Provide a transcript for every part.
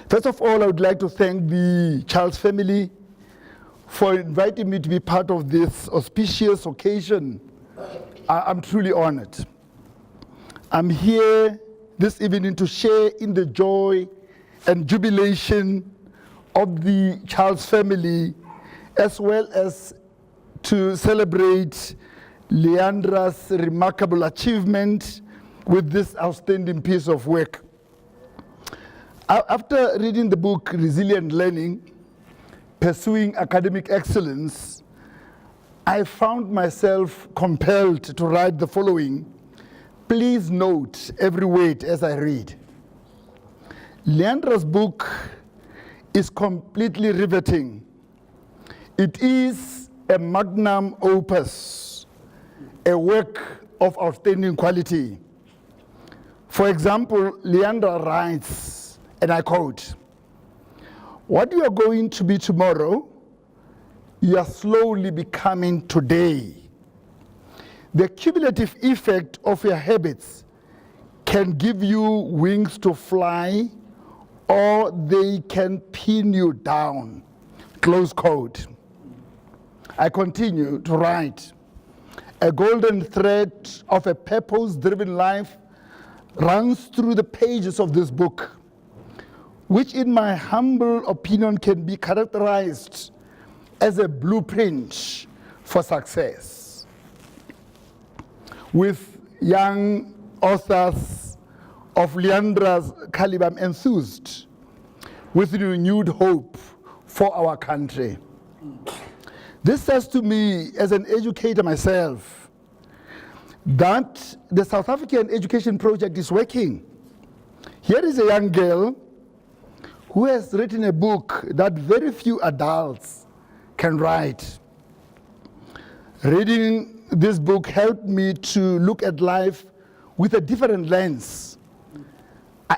First of all, I would like to thank the Charles family for inviting me to be part of this auspicious occasion. I'm truly honored. I'm here this evening to share in the joy and jubilation of the Charles family, as well as to celebrate Leandra's remarkable achievement with this outstanding piece of work. After reading the book, Resilient Learning, Pursuing Academic Excellence, I found myself compelled to write the following. Please note every word as I read. Leandra's book is completely riveting. It is a magnum opus, a work of outstanding quality. For example, Leandra writes, and I quote, "What you are going to be tomorrow, you are slowly becoming today. The cumulative effect of your habits can give you wings to fly, or they can pin you down." Close quote. I continue to write, "A golden thread of a purpose-driven life runs through the pages of this book, which in my humble opinion can be characterized as a blueprint for success. With young authors of Leandra's caliber, I'm enthused with renewed hope for our country. This says to me, as an educator myself, that the South African education project is working. Here is a young girl who has written a book that very few adults can write. Reading this book helped me to look at life with a different lens.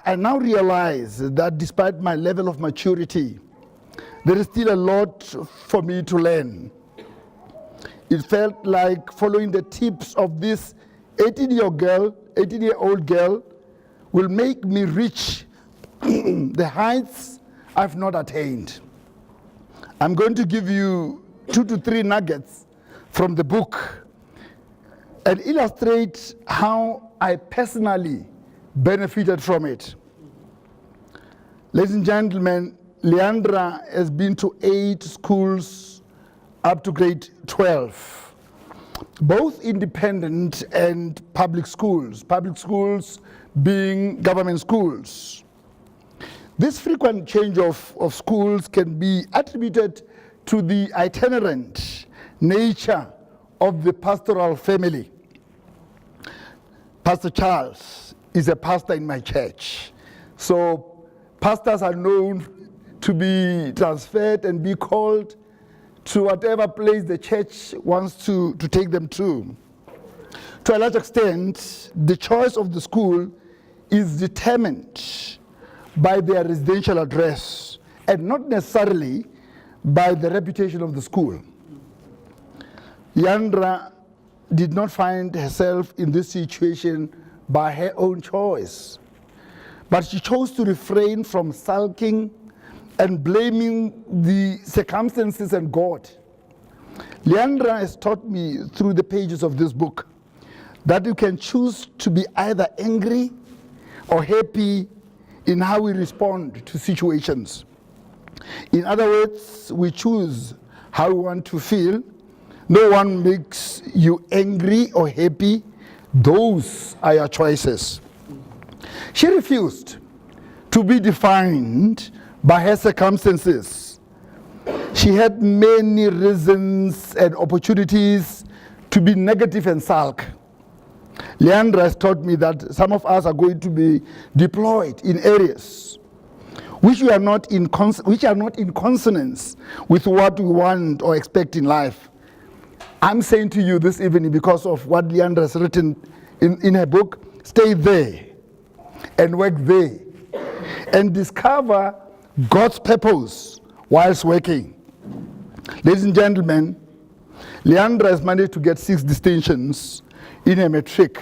I now realize that despite my level of maturity, there is still a lot for me to learn. It felt like following the tips of this 18-year-old girl will make me reach the heights I've not attained. I'm going to give you 2 to 3 nuggets from the book and illustrate how I personally benefited from it. Ladies and gentlemen, Leandra has been to 8 schools up to grade 12, both independent and public schools being government schools. This frequent change of schools can be attributed to the itinerant nature of the pastoral family. Pastor Charles is a pastor in my church. So pastors are known to be transferred and be called to whatever place the church wants to take them to. To a large extent, the choice of the school is determined by their residential address and not necessarily by the reputation of the school. Leandra did not find herself in this situation by her own choice, but she chose to refrain from sulking and blaming the circumstances and God. Leandra has taught me through the pages of this book that you can choose to be either angry or happy in how we respond to situations. In other words, we choose how we want to feel. No one makes you angry or happy. Those are your choices. She refused to be defined by her circumstances. She had many reasons and opportunities to be negative and sulk. Leandra has taught me that some of us are going to be deployed in areas which are not in consonance with what we want or expect in life. I'm saying to you this evening, because of what Leandra has written in her book, stay there and work there and discover God's purpose whilst working. Ladies and gentlemen, Leandra has managed to get 6 distinctions in a matric,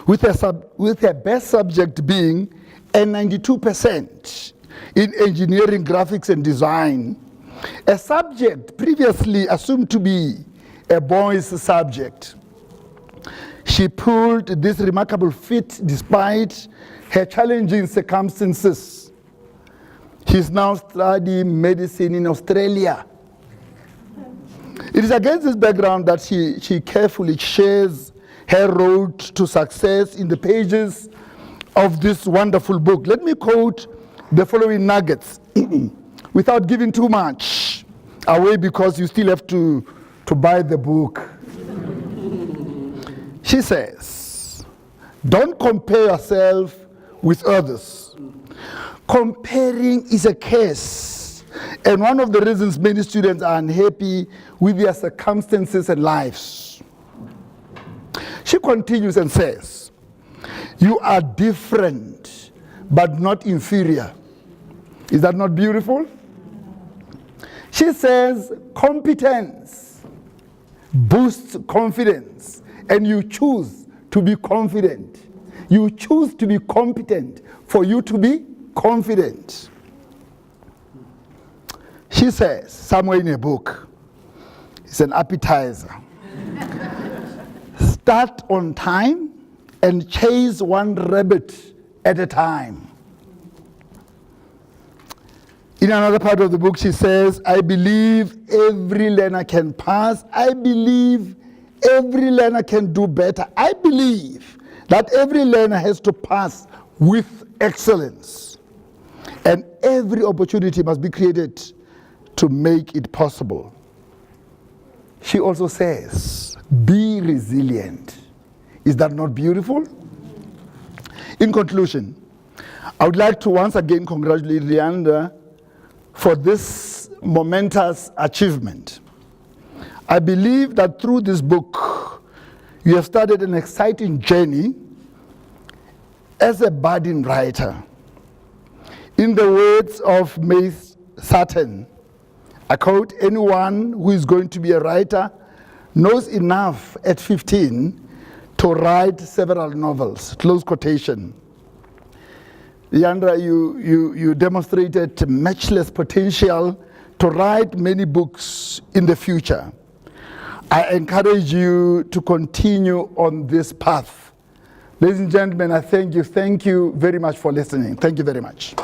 with her best subject being a 92% in engineering, graphics, and design, a subject previously assumed to be a boy's subject. She pulled this remarkable feat despite her challenging circumstances. She's now studying medicine in Australia. It is against this background that she carefully shares her road to success in the pages of this wonderful book. Let me quote the following nuggets without giving too much away, because you still have to buy the book. She says, don't compare yourself with others. Comparing is a curse, and one of the reasons many students are unhappy with their circumstances and lives. She continues and says, you are different, but not inferior. Is that not beautiful? She says, competence boosts confidence, and you choose to be confident. You choose to be competent for you to be confident. She says, somewhere in a book, it's an appetizer. Start on time and chase one rabbit at a time. In another part of the book, she says, I believe every learner can pass. I believe every learner can do better. I believe that every learner has to pass with excellence. And every opportunity must be created to make it possible. She also says, be resilient. Is that not beautiful? In conclusion, I would like to once again congratulate Leandra for this momentous achievement. I believe that through this book, you have started an exciting journey as a budding writer. In the words of May Sutton, I quote, anyone who is going to be a writer knows enough at 15 to write several novels, close quotation. Leandra, you demonstrated matchless potential to write many books in the future. I encourage you to continue on this path. Ladies and gentlemen, I thank you. Thank you very much for listening. Thank you very much.